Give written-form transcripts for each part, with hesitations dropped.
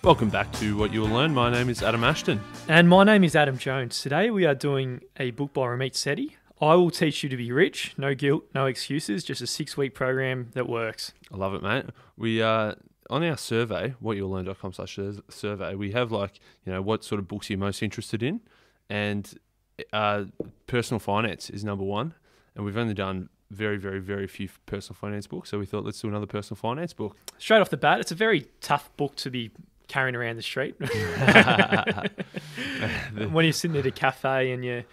Welcome back to What You Will Learn. My name is Adam Ashton. And my name is Adam Jones. Today we are doing a book by Ramit Sethi. I will teach you to be rich, no guilt, no excuses, just a 6-week program that works. I love it, mate. We on our survey, whatyouwilllearn.com/survey, we have what sort of books you're most interested in, and personal finance is number one. And we've only done very, very, very few personal finance books, so we thought let's do another personal finance book. Straight off the bat, it's a very tough book to be carrying around the street. When you're sitting at a cafe and you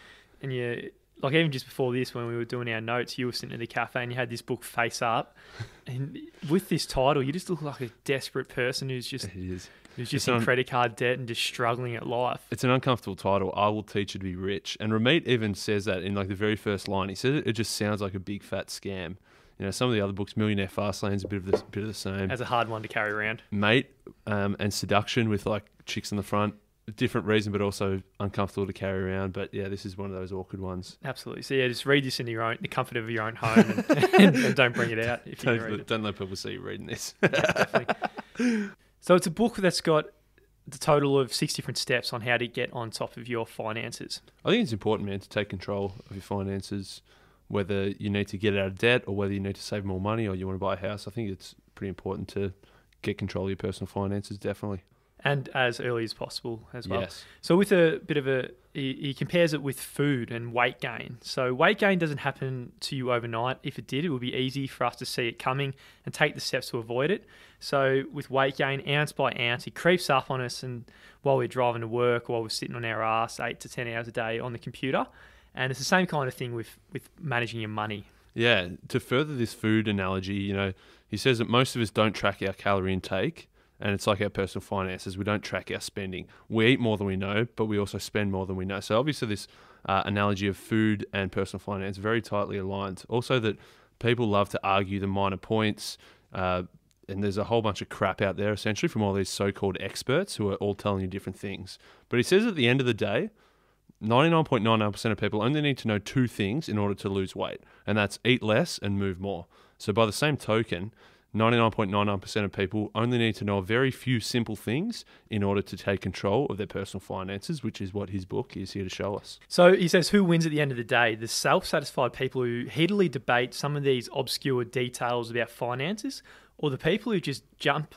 like, even just before this, when we were doing our notes, you were sitting at the cafe and you had this book face up, and with this title, you just look like a desperate person who's just in credit card debt and just struggling at life. It's an uncomfortable title. I will teach you to be rich. And Ramit even says that in like the very first line. He said it just sounds like a big fat scam. You know, some of the other books, Millionaire Fastlane's a bit of the same. As a hard one to carry around. Mate, and Seduction with like chicks in the front. Different reason, but also uncomfortable to carry around. But yeah, this is one of those awkward ones. Absolutely. So yeah, just read this in the comfort of your own home, and don't bring it out. If you read it. Don't let people see you reading this. Yeah, definitely. So it's a book that's got the total of 6 different steps on how to get on top of your finances. I think it's important, man, to take control of your finances, whether you need to get out of debt or whether you need to save more money or you want to buy a house. I think it's pretty important to get control of your personal finances, definitely. And as early as possible as well. Yes. So with a bit of he compares it with food and weight gain. So weight gain doesn't happen to you overnight. If it did, it would be easy for us to see it coming and take the steps to avoid it. So with weight gain, ounce by ounce, it creeps up on us, and while we're driving to work, while we're sitting on our ass 8 to 10 hours a day on the computer. And it's the same kind of thing with managing your money. Yeah. To further this food analogy, he says that most of us don't track our calorie intake. And it's like our personal finances. We don't track our spending. We eat more than we know, but we also spend more than we know. So obviously this analogy of food and personal finance very tightly aligned. Also that people love to argue the minor points, and there's a whole bunch of crap out there essentially from all these so-called experts who are all telling you different things. But he says at the end of the day, 99.99% of people only need to know 2 things in order to lose weight, and that's eat less and move more. So by the same token, 99.99% of people only need to know a very few simple things in order to take control of their personal finances, which is what his book is here to show us. So he says, who wins at the end of the day? The self-satisfied people who heatedly debate some of these obscure details about finances, or the people who just jump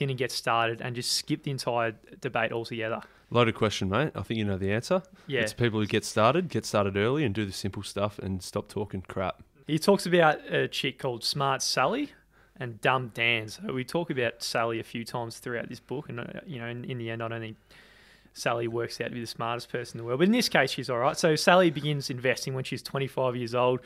in and get started and just skip the entire debate altogether? Loaded question, mate. I think you know the answer. Yeah. It's people who get started early and do the simple stuff and stop talking crap. He talks about a chick called Smart Sally and Dumb Dan. So we talk about Sally a few times throughout this book, and in the end, I don't think Sally works out to be the smartest person in the world, but in this case, she's all right. So Sally begins investing when she's 25 years old,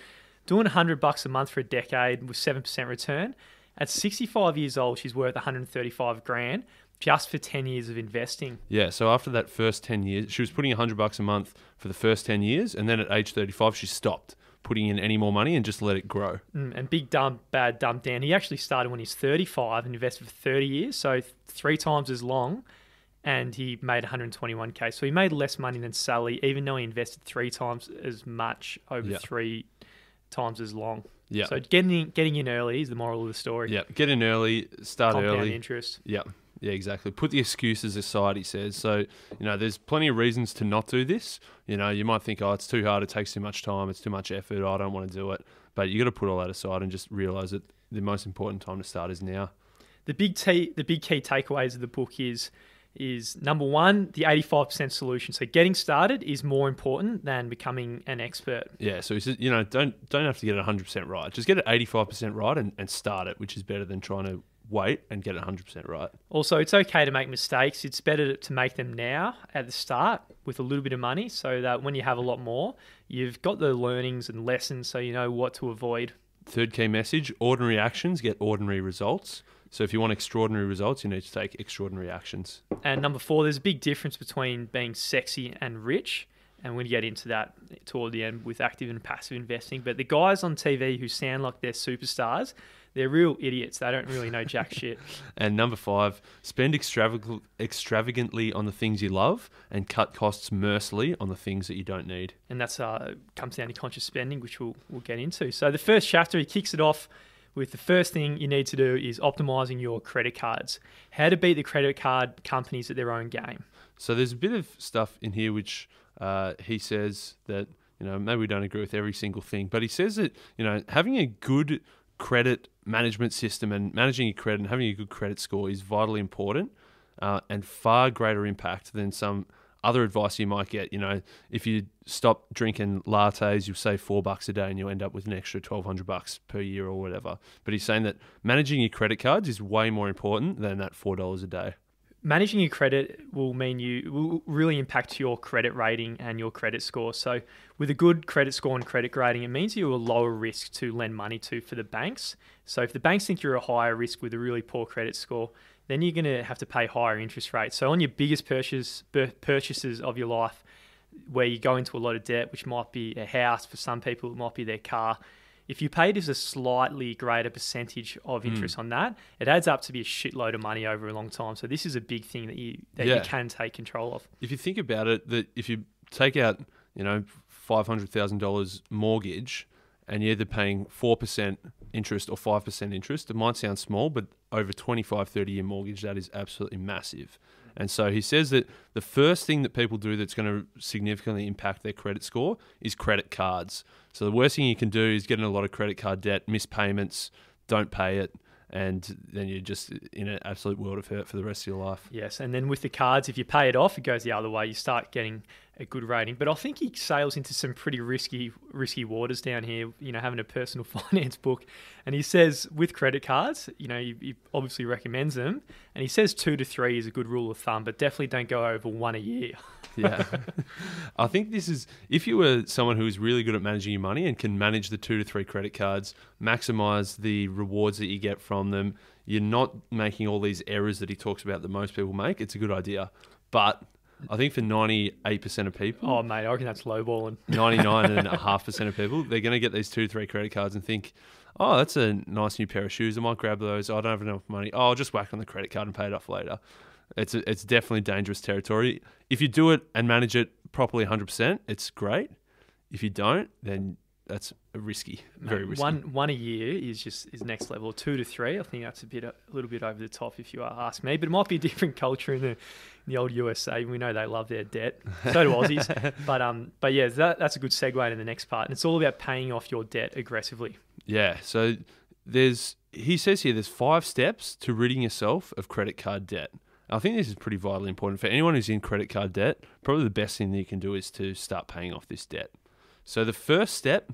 doing $100 a month for a decade with 7% return. At 65 years old, she's worth 135 grand just for 10 years of investing. Yeah. So after that first 10 years, she was putting $100 a month for the first 10 years, and then at age 35, she stopped putting in any more money and just let it grow. And big dumb Dan, he actually started when he's 35 and invested for 30 years, so 3 times as long, and he made 121k. So he made less money than Sally, even though he invested 3 times as much over 3 times as long. Yeah. So getting in early is the moral of the story. Yeah, get in early, start early. Compound interest. Yeah. Yeah, exactly. Put the excuses aside, he says. So, there's plenty of reasons to not do this. You might think, it's too hard, it takes too much time, it's too much effort, I don't want to do it. But you got to put all that aside and just realise that the most important time to start is now. The big key takeaways of the book is number one, the 85% solution. So getting started is more important than becoming an expert. Yeah, so he says, don't have to get it 100% right. Just get it 85% right and start it, which is better than trying to wait and get it 100% right. Also, it's okay to make mistakes. It's better to make them now at the start with a little bit of money, so that when you have a lot more, you've got the learnings and lessons so you know what to avoid. Third key message, ordinary actions get ordinary results. So if you want extraordinary results, you need to take extraordinary actions. And number 4, there's a big difference between being sexy and rich. And we're going to get into that toward the end with active and passive investing. But the guys on TV who sound like they're superstars, they're real idiots. They don't really know jack shit. And number 5, spend extravagantly on the things you love and cut costs mercilessly on the things that you don't need. And that's comes down to conscious spending, which we'll get into. So the first chapter, he kicks it off with the first thing you need to do is optimizing your credit cards. How to beat the credit card companies at their own game. So there's a bit of stuff in here which he says that, maybe we don't agree with every single thing, but he says that, having a good credit management system and managing your credit and having a good credit score is vitally important and far greater impact than some other advice you might get. If you stop drinking lattes, you'll save $4 a day and you'll end up with an extra $1,200 per year or whatever. But he's saying that managing your credit cards is way more important than that $4 a day. Managing your credit will really impact your credit rating and your credit score. So with a good credit score and credit rating, it means you're a lower risk to lend money to for the banks. So if the banks think you're a higher risk with a really poor credit score, then you're going to have to pay higher interest rates. So on your biggest purchases of your life, where you go into a lot of debt, which might be a house, for some people it might be their car, if you pay just a slightly greater percentage of interest on that, it adds up to be a shitload of money over a long time. So this is a big thing that you can take control of. If you think about it, that if you take out, $500,000 mortgage and you're either paying 4% interest or 5% interest, it might sound small, but over 25, 30-year mortgage, that is absolutely massive. And so he says that the first thing that people do that's going to significantly impact their credit score is credit cards. So the worst thing you can do is get in a lot of credit card debt, miss payments, don't pay it, and then you're just in an absolute world of hurt for the rest of your life. Yes, and then with the cards, if you pay it off, it goes the other way. You start getting a good rating. But I think he sails into some pretty risky waters down here, having a personal finance book. And he says with credit cards, he obviously recommends them. And he says 2 to 3 is a good rule of thumb, but definitely don't go over 1 a year. Yeah. I think this is, if you were someone who is really good at managing your money and can manage the 2 to 3 credit cards, maximize the rewards that you get from them, you're not making all these errors that he talks about that most people make, it's a good idea. But I think for 98% of people... Oh, mate, I reckon that's lowballing. 99.5% of people, they're going to get these 2 to 3 credit cards and think, oh, that's a nice new pair of shoes. I might grab those. Oh, I don't have enough money. Oh, I'll just whack on the credit card and pay it off later. It's definitely dangerous territory. If you do it and manage it properly 100%, it's great. If you don't, then that's very risky. One a year is next level. 2 to 3, I think that's a little bit over the top if you ask me. But it might be a different culture in the old USA. We know they love their debt. So do Aussies. But yeah, that's a good segue to the next part. And it's all about paying off your debt aggressively. Yeah. So he says here there's 5 steps to ridding yourself of credit card debt. I think this is pretty vitally important for anyone who's in credit card debt. Probably the best thing that you can do is to start paying off this debt. So the first step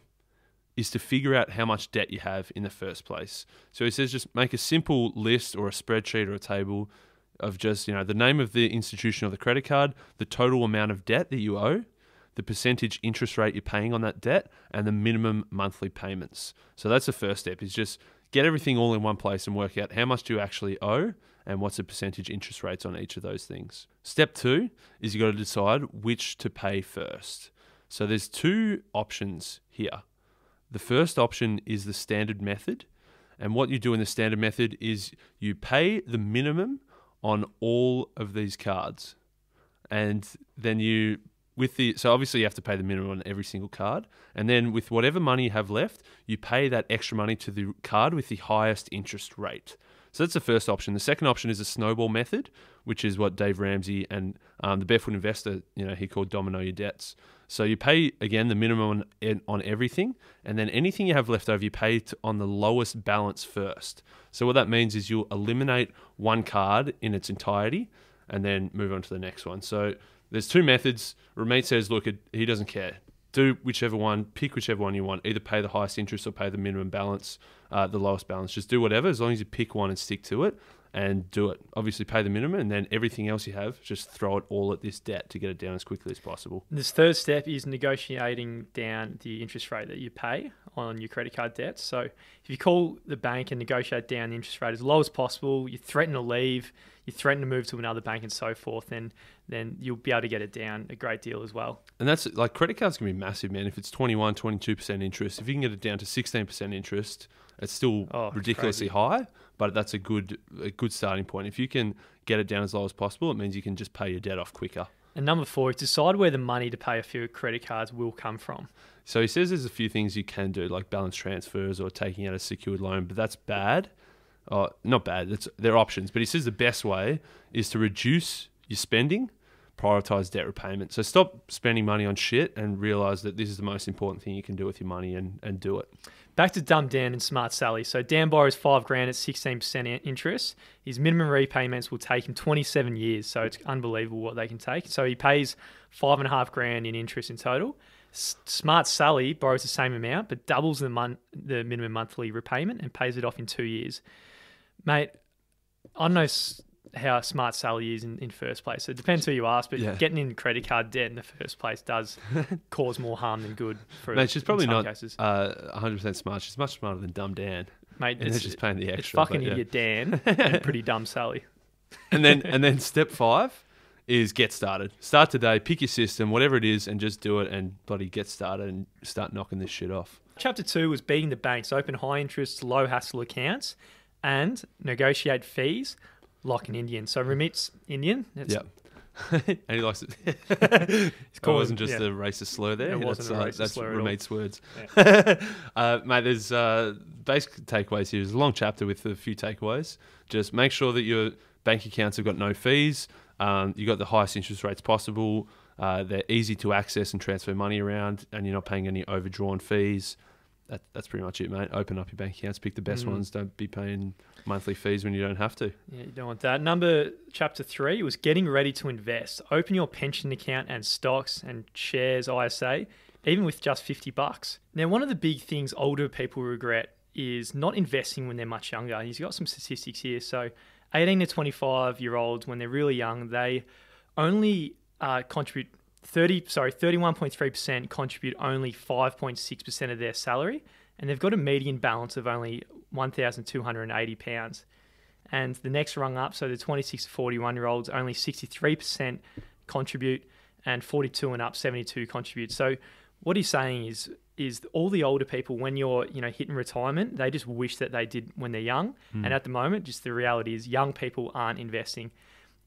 is to figure out how much debt you have in the first place. So he says just make a simple list or a spreadsheet or a table of just, the name of the institution of the credit card, the total amount of debt that you owe, the percentage interest rate you're paying on that debt, and the minimum monthly payments. So that's the first step, is just get everything all in one place and work out how much do you actually owe and what's the percentage interest rates on each of those things. Step 2 is you got to decide which to pay first. So there's 2 options here. The first option is the standard method. And what you do in the standard method is you pay the minimum on all of these cards. And then so obviously you have to pay the minimum on every single card. And then with whatever money you have left, you pay that extra money to the card with the highest interest rate. So that's the first option. The second option is a snowball method, which is what Dave Ramsey and the Barefoot Investor, he called domino your debts. So you pay, again, the minimum on everything, and then anything you have left over, you pay on the lowest balance first. So what that means is you'll eliminate one card in its entirety and then move on to the next one. So there's 2 methods. Ramit says, look, he doesn't care. Do whichever one, pick whichever one you want. Either pay the highest interest or pay the minimum balance, the lowest balance. Just do whatever, as long as you pick one and stick to it and do it. Obviously pay the minimum, and then everything else you have, just throw it all at this debt to get it down as quickly as possible. This third step is negotiating down the interest rate that you pay on your credit card debt. So if you call the bank and negotiate down the interest rate as low as possible, you threaten to leave, you threaten to move to another bank and so forth, then you'll be able to get it down a great deal as well. And that's like, credit cards can be massive, man. If it's 21, 22% interest, if you can get it down to 16% interest, it's still ridiculously high, but that's a good starting point. If you can get it down as low as possible, it means you can just pay your debt off quicker. And number 4 is decide where the money to pay for your credit cards will come from. So he says there's a few things you can do, like balance transfers or taking out a secured loan, but that's bad. Not bad, they're options. But he says the best way is to reduce your spending, prioritize debt repayment. So stop spending money on shit and realize that this is the most important thing you can do with your money and do it. Back to Dumb Dan and Smart Sally. So Dan borrows $5,000 at 16% interest. His minimum repayments will take him 27 years. So it's unbelievable what they can take. So he pays $5,500 in interest in total. Smart Sally borrows the same amount, but doubles the minimum monthly repayment and pays it off in 2 years. Mate, I don't know how Smart Sally is in first place. So it depends who you ask, but getting in credit card debt in the first place does cause more harm than good. Mate, she's probably not cases. 100% smart. She's much smarter than dumb Dan. Mate, and it's just paying the extra. It's fucking idiot Dan and pretty dumb Sally. And then step 5 is get started. Start today, pick your system, whatever it is, and just do it and bloody get started and start knocking this shit off. Chapter 2 was beating the banks, open high interest, low hassle accounts, and negotiate fees like an Indian. So Ramit's Indian. Yep. And he likes it. It wasn't just a racist slur there. It wasn't a racist slur at all. Ramit's words. Yeah. Mate, there's basic takeaways here. There's a long chapter with a few takeaways. Just make sure that your bank accounts have got no fees. You got the highest interest rates possible. They're easy to access and transfer money around, and you're not paying any overdrawn fees. That's pretty much it, mate. Open up your bank accounts, pick the best ones. Don't be paying monthly fees when you don't have to. Yeah, you don't want that. Chapter 3 was getting ready to invest. Open your pension account and stocks and shares, ISA, even with just $50. Now, one of the big things older people regret is not investing when they're much younger. He's got some statistics here. So 18 to 25-year-olds, when they're really young, they only contribute 31.3% contribute only 5.6% of their salary, and they've got a median balance of only £1,280. And the next rung up, so the 26 to 41-year-olds, only 63% contribute, and 42 and up, 72 contribute. So what he's saying is all the older people, when you're hitting retirement, they just wish that they did when they're young. And at the moment, just the reality is young people aren't investing.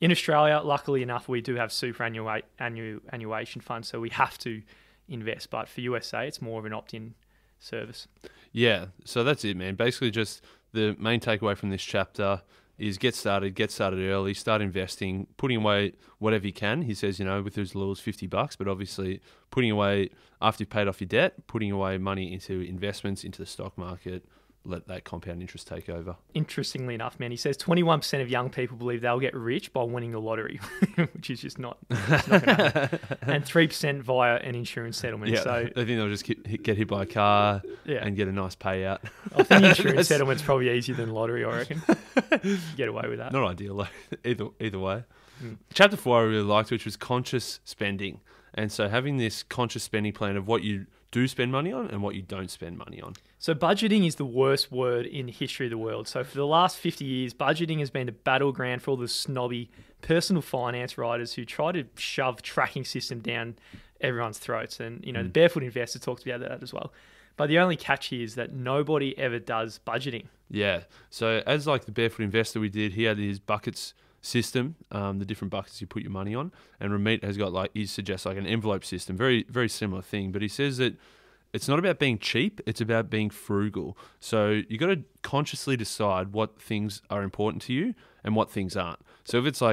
In Australia, luckily enough, we do have superannuation funds, so we have to invest. But for USA, it's more of an opt-in service. Yeah, so that's it, man. Basically, just the main takeaway from this chapter is get started early, start investing, putting away whatever you can. He says, with as little as $50, but obviously putting away, after you've paid off your debt, putting away money into investments, into the stock market, let that compound interest take over. Interestingly enough, man, he says 21% of young people believe they'll get rich by winning the lottery, which is just not going to happen. And 3% via an insurance settlement. Yeah, so they think they'll just get hit by a car and get a nice payout. I think insurance settlement's probably easier than lottery, I reckon. Get away with that. Not ideal, either way. Chapter 4 I really liked, which was conscious spending. And so having this conscious spending plan of what you do spend money on and what you don't spend money on. So budgeting is the worst word in the history of the world. So for the last 50 years, budgeting has been a battleground for all the snobby personal finance writers who try to shove tracking system down everyone's throats. And, the Barefoot Investor talks about that as well. But the only catch here is that nobody ever does budgeting. Yeah. So as like the Barefoot Investor we did, he had his buckets system, the different buckets you put your money on, and Ramit has got he suggests an envelope system, very very similar thing, but he says that it's not about being cheap, it's about being frugal. So you got to consciously decide what things are important to you and what things aren't. So if it's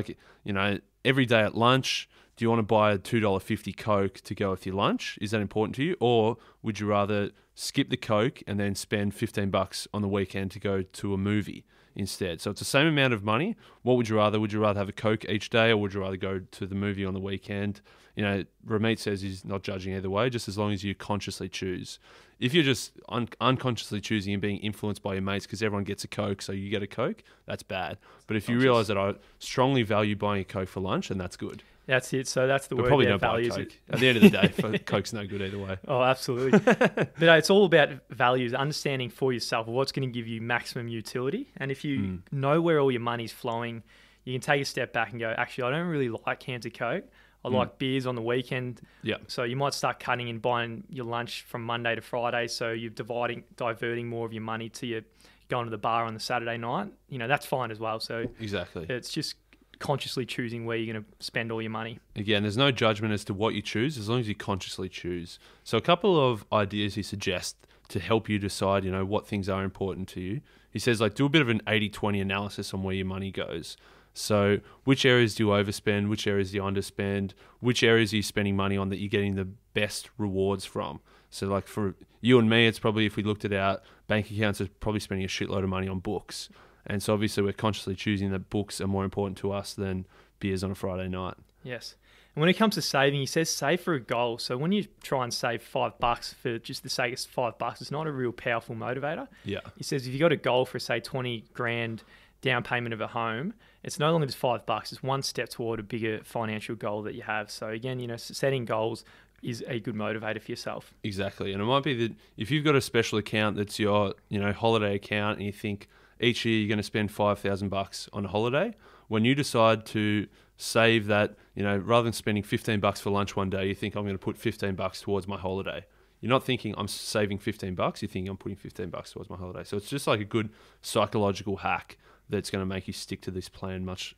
every day at lunch, do you want to buy a $2.50 Coke to go with your lunch? Is that important to you? Or would you rather skip the Coke and then spend $15 on the weekend to go to a movie instead? So it's the same amount of money. What would you rather? Would you rather have a Coke each day, or would you rather go to the movie on the weekend? Ramit says he's not judging either way, just as long as you consciously choose. If you're just unconsciously choosing and being influenced by your mates because everyone gets a Coke, so you get a Coke, that's bad. But if you realise that I strongly value buying a Coke for lunch, then that's good. That's it. So that's the word. Probably don't buy Coke. At the end of the day, Coke's no good either way. Oh, absolutely. But it's all about values, understanding for yourself what's going to give you maximum utility. And if you know where all your money's flowing, you can take a step back and go, actually, I don't really like cans of Coke. I like beers on the weekend. Yeah. So you might start cutting and buying your lunch from Monday to Friday. So you're diverting more of your money to your going to the bar on the Saturday night. That's fine as well. So exactly, it's just consciously choosing where you're going to spend all your money. Again, there's no judgment as to what you choose as long as you consciously choose. So a couple of ideas he suggests to help you decide, what things are important to you. He says, do a bit of an 80-20 analysis on where your money goes. So which areas do you overspend? Which areas do you underspend? Which areas are you spending money on that you're getting the best rewards from? So for you and me, it's probably, if we looked at our bank accounts, it's probably spending a shitload of money on books. And so obviously we're consciously choosing that books are more important to us than beers on a Friday night. Yes. And when it comes to saving, he says save for a goal. So when you try and save $5 for just the sake of $5, it's not a real powerful motivator. Yeah. He says if you got a goal for, say, 20 grand down payment of a home, it's no longer just $5. It's one step toward a bigger financial goal that you have. So again, setting goals is a good motivator for yourself. Exactly. And it might be that if you've got a special account that's your, holiday account, and you think each year you're going to spend $5,000 on a holiday, when you decide to save that, rather than spending $15 for lunch one day, you think I'm going to put $15 towards my holiday. You're not thinking I'm saving $15. You're thinking I'm putting $15 towards my holiday. So it's just like a good psychological hack that's going to make you stick to this plan much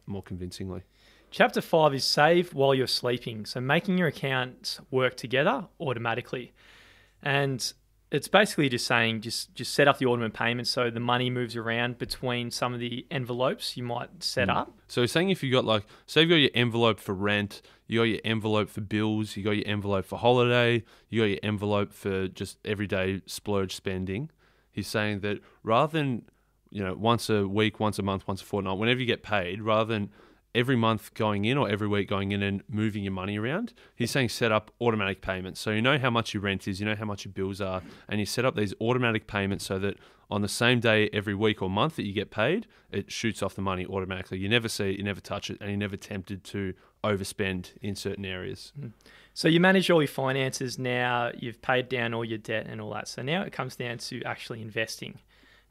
more convincingly. Chapter 5 is save while you're sleeping. So making your accounts work together automatically. And it's basically just saying just set up the automated payments so the money moves around between some of the envelopes you might set up. So saying if you got say you've got your envelope for rent, you got your envelope for bills, you got your envelope for holiday, you got your envelope for just everyday splurge spending. He's saying that rather than, once a week, once a month, once a fortnight, whenever you get paid, rather than every month going in or every week going in and moving your money around, he's saying set up automatic payments. So you know how much your rent is, you know how much your bills are, and you set up these automatic payments so that on the same day every week or month that you get paid, it shoots off the money automatically. You never see it, you never touch it, and you're never tempted to overspend in certain areas. So you manage all your finances now, you've paid down all your debt and all that. So now it comes down to actually investing.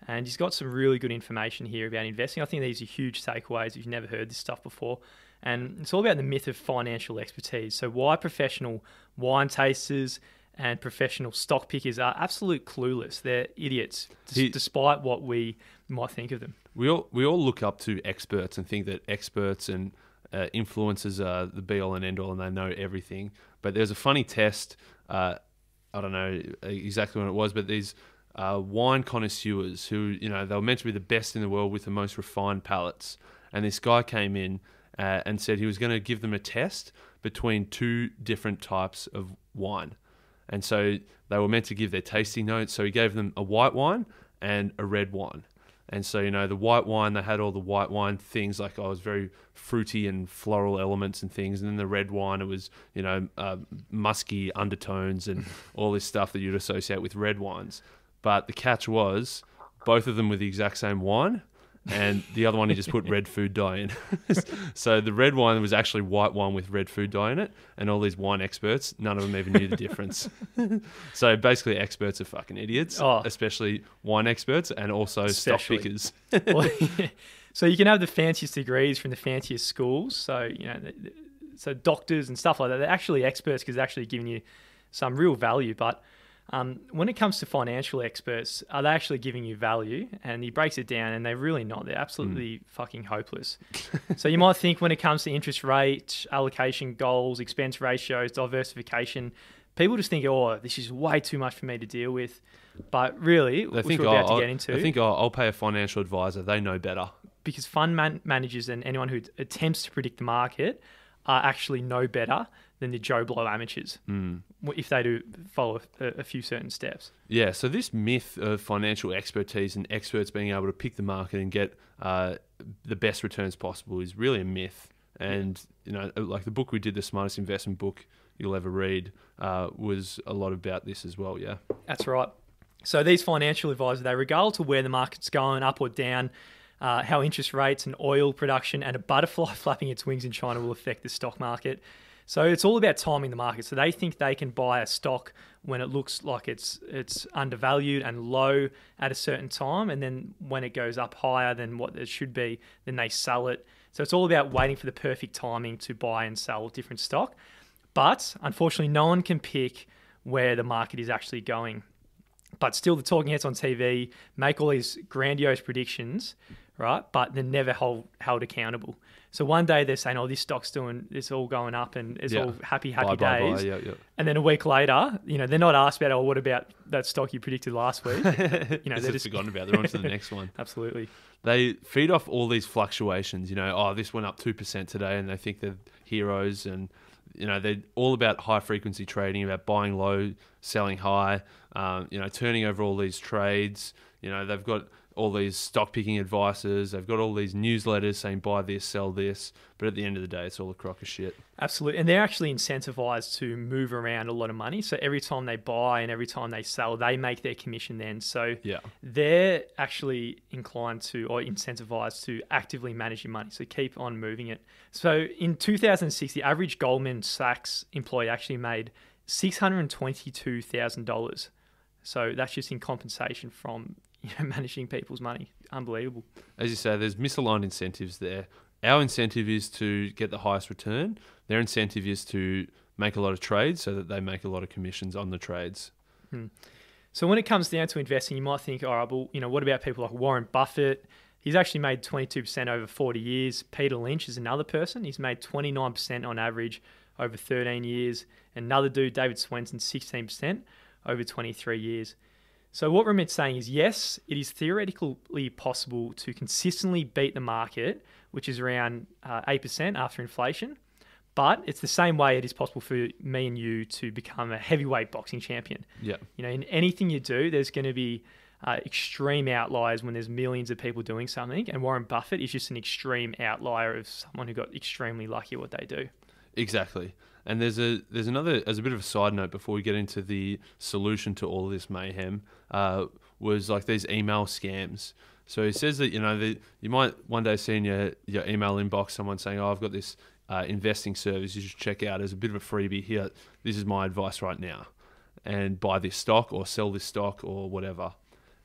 And he's got some really good information here about investing. I think these are huge takeaways if you've never heard this stuff before. And it's all about the myth of financial expertise. So why professional wine tasters and professional stock pickers are absolute clueless. They're idiots, despite what we might think of them. We all look up to experts and think that experts and influencers are the be-all and end-all and they know everything. But there's a funny test, I don't know exactly when it was, but these wine connoisseurs who, they were meant to be the best in the world with the most refined palates. And this guy came in and said he was going to give them a test between two different types of wine. And so they were meant to give their tasting notes. So he gave them a white wine and a red wine. And so, the white wine, they had all the white wine things, it was very fruity and floral elements and things. And then the red wine, it was, musky undertones and all this stuff that you'd associate with red wines. But the catch was both of them were the exact same wine, and the other one he just put red food dye in. So the red wine was actually white wine with red food dye in it, and all these wine experts, none of them even knew the difference. So basically experts are fucking idiots, especially wine experts and also stock pickers. So you can have the fanciest degrees from the fanciest schools. So, so doctors and stuff like that, they're actually experts because they're actually giving you some real value. But when it comes to financial experts, are they actually giving you value? And he breaks it down, and they're really not. They're absolutely fucking hopeless. So you might think when it comes to interest rate, allocation goals, expense ratios, diversification, people just think, this is way too much for me to deal with. But really, which we're about to get into. I think I'll pay a financial advisor. They know better. Because fund managers and anyone who attempts to predict the market are actually no better than the Joe Blow amateurs if they do follow a few certain steps. Yeah, so this myth of financial expertise and experts being able to pick the market and get the best returns possible is really a myth. And, the book we did, The Smartest Investment Book You'll Ever Read, was a lot about this as well, yeah. That's right. So these financial advisors, they regard to where the market's going, up or down, how interest rates and oil production and a butterfly flapping its wings in China will affect the stock market. So it's all about timing the market. So they think they can buy a stock when it looks like it's undervalued and low at a certain time, and then when it goes up higher than what it should be, then they sell it. So it's all about waiting for the perfect timing to buy and sell different stock. But unfortunately, no one can pick where the market is actually going. But still, the talking heads on TV make all these grandiose predictions right? But they're never held accountable. So one day they're saying, "Oh, this stock's it's all going up, and it's all happy days." Bye. Yeah. And then a week later, they're not asked about, "Oh, what about that stock you predicted last week?" They're just forgotten about. They're on to the next one. Absolutely. They feed off all these fluctuations. This went up 2% today, and they think they're heroes. And they're all about high frequency trading, about buying low, selling high. Turning over all these trades. They've got all these stock picking advices. They've got all these newsletters saying buy this, sell this. But at the end of the day, it's all a crock of shit. Absolutely. And they're actually incentivized to move around a lot of money. So every time they buy and every time they sell, they make their commission then. So they're actually inclined to, or incentivized to, actively manage your money. So keep on moving it. So in 2006, the average Goldman Sachs employee actually made $622,000. So that's just in compensation from managing people's money. Unbelievable. As you say, there's misaligned incentives there. Our incentive is to get the highest return. Their incentive is to make a lot of trades so that they make a lot of commissions on the trades. So when it comes down to investing, you might think, all right, well, what about people like Warren Buffett? He's actually made 22% over 40 years. Peter Lynch is another person. He's made 29% on average over 13 years. Another dude, David Swenson, 16% over 23 years. So what Ramit's saying is, yes, it is theoretically possible to consistently beat the market, which is around 8% after inflation. But it's the same way it is possible for me and you to become a heavyweight boxing champion. Yeah. In anything you do, there's going to be extreme outliers when there's millions of people doing something. And Warren Buffett is just an extreme outlier of someone who got extremely lucky at what they do. Exactly. And there's another, as a bit of a side note before we get into the solution to all of this mayhem, was like these email scams. So he says that, you might one day see in your email inbox someone saying, "Oh, I've got this investing service you should check out as a bit of a freebie here. This is my advice right now. And buy this stock or sell this stock or whatever."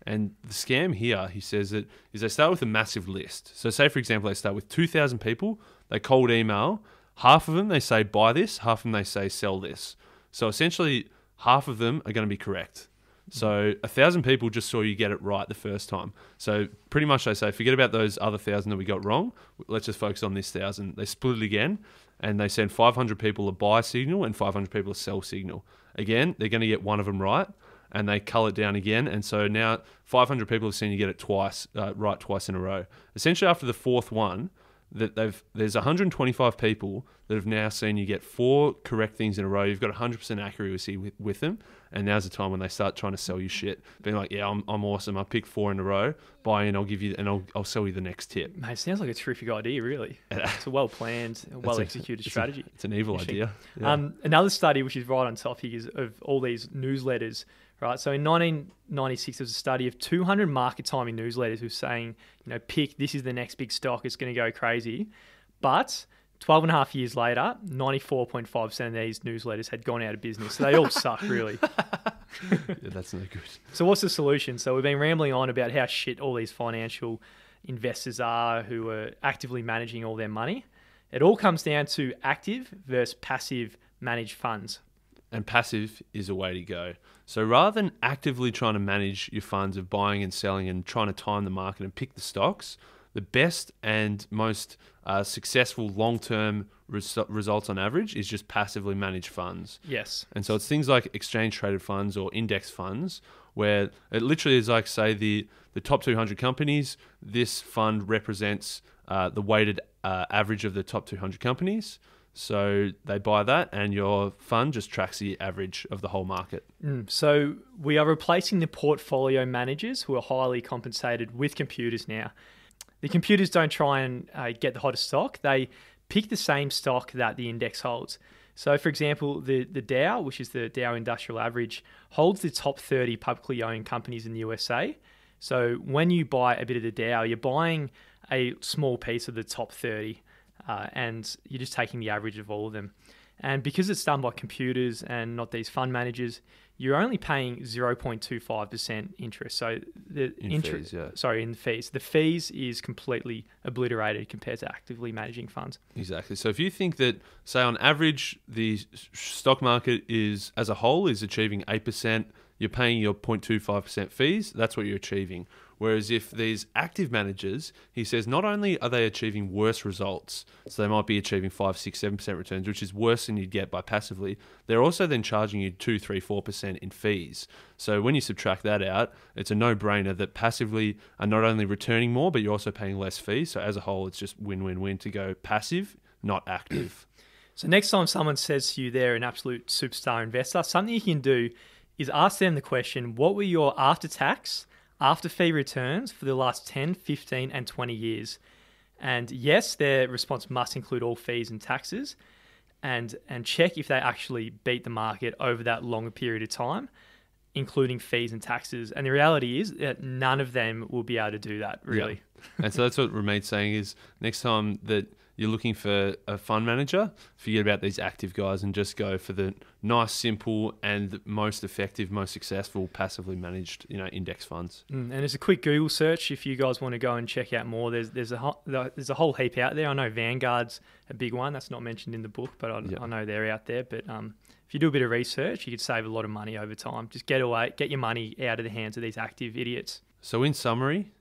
And the scam here, he says, that is they start with a massive list. So say, for example, they start with 2,000 people, they cold email. Half of them, they say buy this, half of them, they say sell this. So essentially, half of them are going to be correct. So 1,000 people just saw you get it right the first time. So pretty much they say, forget about those other 1,000 that we got wrong. Let's just focus on this 1,000. They split it again, and they send 500 people a buy signal and 500 people a sell signal. Again, they're going to get one of them right, and they cull it down again. And so now 500 people have seen you get it right twice in a row. Essentially, after the fourth one, there's 125 people that have now seen you get 4 correct things in a row. You've got 100% accuracy with them, and now's the time when they start trying to sell you shit, being like, "Yeah, I'm awesome. I picked 4 in a row. Buy in. I'll give you, and I'll sell you the next tip." Mate, it sounds like a terrific idea. Really, it's a well planned, well executed strategy. It's an evil idea. Yeah. Another study which is right on topic is of all these newsletters. Right, so in 1996, there was a study of 200 market timing newsletters who were saying, pick, this is the next big stock, it's going to go crazy. But 12 and a half years later, 94.5% of these newsletters had gone out of business. So they all suck, really. Yeah, that's no good. So what's the solution? So we've been rambling on about how shit all these financial investors are who are actively managing all their money. It all comes down to active versus passive managed funds. And passive is a way to go. So rather than actively trying to manage your funds of buying and selling and trying to time the market and pick the stocks, the best and most successful long-term results on average is just passively managed funds. Yes. And so it's things like exchange-traded funds or index funds, where it literally is like, say, the top 200 companies. This fund represents the weighted average of the top 200 companies. So they buy that, and your fund just tracks the average of the whole market. So we are replacing the portfolio managers who are highly compensated with computers now. The computers don't try and get the hottest stock. They pick the same stock that the index holds. So, for example, the Dow, which is the Dow Industrial Average, holds the top 30 publicly owned companies in the USA. So when you buy a bit of the Dow, you're buying a small piece of the top 30. And you're just taking the average of all of them. And because it's done by computers and not these fund managers, you're only paying 0.25% interest. So in the fees. The fees is completely obliterated compared to actively managing funds. Exactly. So if you think that, say, on average, the stock market is as a whole is achieving 8%, you're paying your 0.25% fees, that's what you're achieving. Whereas if these active managers, he says, not only are they achieving worse results, so they might be achieving 5, 6, 7% returns, which is worse than you'd get by passively, they're also then charging you 2, 3, 4% in fees. So when you subtract that out, it's a no-brainer that passively are not only returning more, but you're also paying less fees. So as a whole, it's just win-win-win to go passive, not active. So next time someone says to you they're an absolute superstar investor, something you can do is ask them the question, what were your after-tax, after-fee returns for the last 10, 15, and 20 years? And yes, their response must include all fees and taxes, and check if they actually beat the market over that longer period of time, including fees and taxes. And the reality is that none of them will be able to do that, really. Yeah. And so that's what Ramit's saying is next time that you're looking for a fund manager, forget about these active guys and just go for the nice, simple, and most effective, most successful, passively managed, index funds. And there's a quick Google search if you guys want to go and check out more. There's a whole heap out there. I know Vanguard's a big one. That's not mentioned in the book, but I know they're out there. But if you do a bit of research, you could save a lot of money over time. Just get your money out of the hands of these active idiots. So in summary,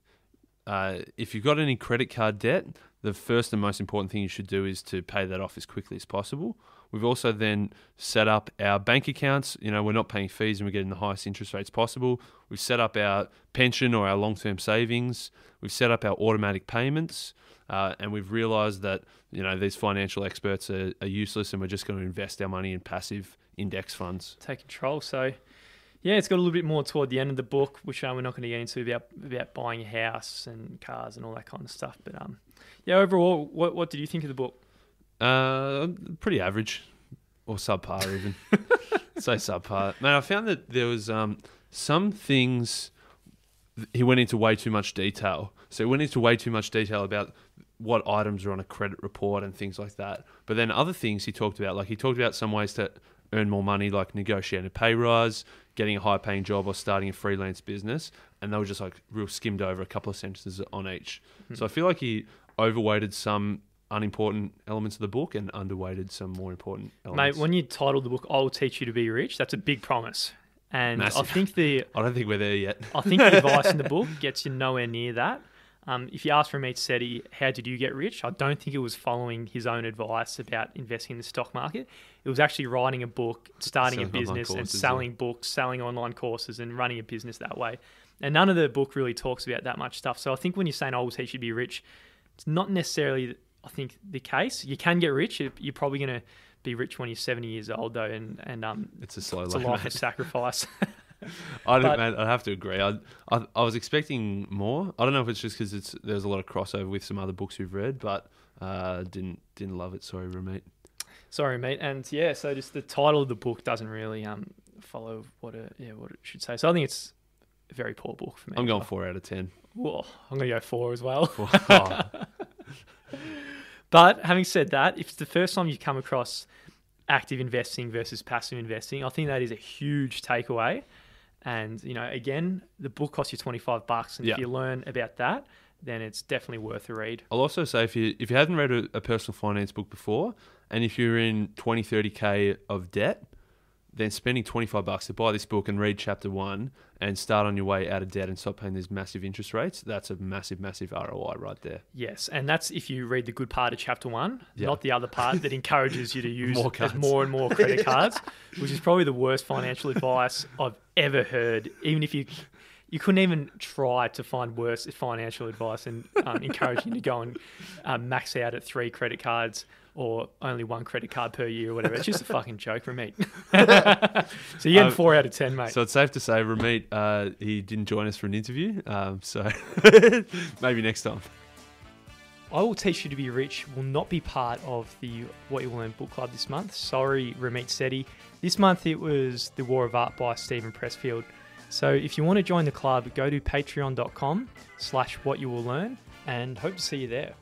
if you've got any credit card debt, the first and most important thing you should do is to pay that off as quickly as possible. We've also then set up our bank accounts. We're not paying fees and we're getting the highest interest rates possible. We've set up our pension or our long-term savings. We've set up our automatic payments. And we've realized that, these financial experts are useless and we're just going to invest our money in passive index funds. Take control. So, yeah, it's got a little bit more toward the end of the book, which we're not going to get into about buying a house and cars and all that kind of stuff. But overall, what did you think of the book? Pretty average, or subpar even. Say subpar. Man, I found that there was some things he went into way too much detail. So he went into way too much detail about what items are on a credit report and things like that. But then other things he talked about some ways to earn more money, like negotiating a pay rise, getting a high-paying job, or starting a freelance business. And they were just real skimmed over a couple of sentences on each. Mm-hmm. So I feel like he overweighted some unimportant elements of the book and underweighted some more important elements. Mate, when you titled the book, "I'll Teach You to Be Rich," that's a big promise. And massive. I don't think we're there yet. I think the advice in the book gets you nowhere near that. If you ask Ramit Sethi, how did you get rich? I don't think it was following his own advice about investing in the stock market. It was actually writing a book, starting a business, and selling books, selling online courses, and running a business that way. And none of the book really talks about that much stuff. So I think when you're saying, "I will teach you to be rich," it's not necessarily, I think, the case. You can get rich. You're probably going to be rich when you're 70 years old, though, and it's a slow life, a life of sacrifice. I'd have to agree. I was expecting more. I don't know if it's just because there's a lot of crossover with some other books we've read, but didn't love it. Sorry, Ramit. Sorry, mate. And so just the title of the book doesn't really follow what it should say. So I think it's a very poor book for me. I'm going 4 out of 10. Whoa, I'm going to go 4 as well. 4. Oh. But having said that, if it's the first time you come across active investing versus passive investing, I think that is a huge takeaway. And, again, the book costs you $25. And if you learn about that, then it's definitely worth a read. I'll also say if you haven't read a personal finance book before, and if you're in 20, 30K of debt, then spending $25 to buy this book and read chapter 1 and start on your way out of debt and stop paying these massive interest rates, that's a massive, massive ROI right there. Yes, and that's if you read the good part of chapter 1, not the other part that encourages you to use more and more credit cards, which is probably the worst financial advice I've ever heard. Even if you couldn't even try to find worse financial advice and encouraging you to go and max out at 3 credit cards or only 1 credit card per year or whatever. It's just a fucking joke, Ramit. So you're getting 4 out of 10, mate. So it's safe to say Ramit, he didn't join us for an interview. So maybe next time. I Will Teach You to Be Rich will not be part of the What You Will Learn book club this month. Sorry, Ramit Sethi. This month it was The War of Art by Stephen Pressfield. So if you want to join the club, go to patreon.com/whatyouvillelearn and hope to see you there.